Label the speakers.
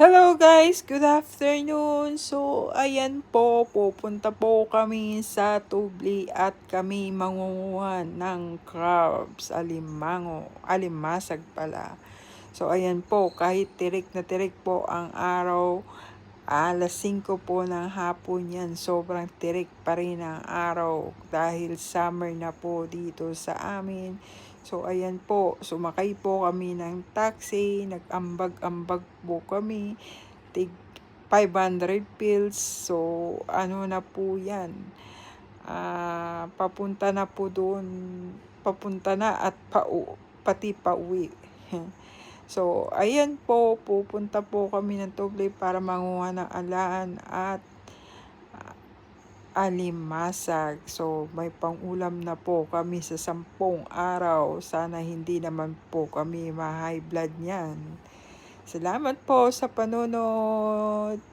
Speaker 1: Hello guys, good afternoon. So, ayan po, pupunta po kami sa Tubli at kami mangunguha ng crabs, alimasag pala. So, ayan po, kahit tirik na tirik po ang araw, alas 5 po ng hapon yan, sobrang tirik pa rin ang araw dahil summer na po dito sa amin. So ayan po, sumakay po kami ng taxi, nag-ambag-ambag po kami, tig 500 pills. So ano na po yan, papunta na po doon, papunta na at pati pauwi. So, ayan po, pupunta po kami ng Tublay para manguha ng alaan at alimasag. So, may pangulam na po kami sa 10 araw. Sana hindi naman po kami ma-high blood niyan. Salamat po sa panonood.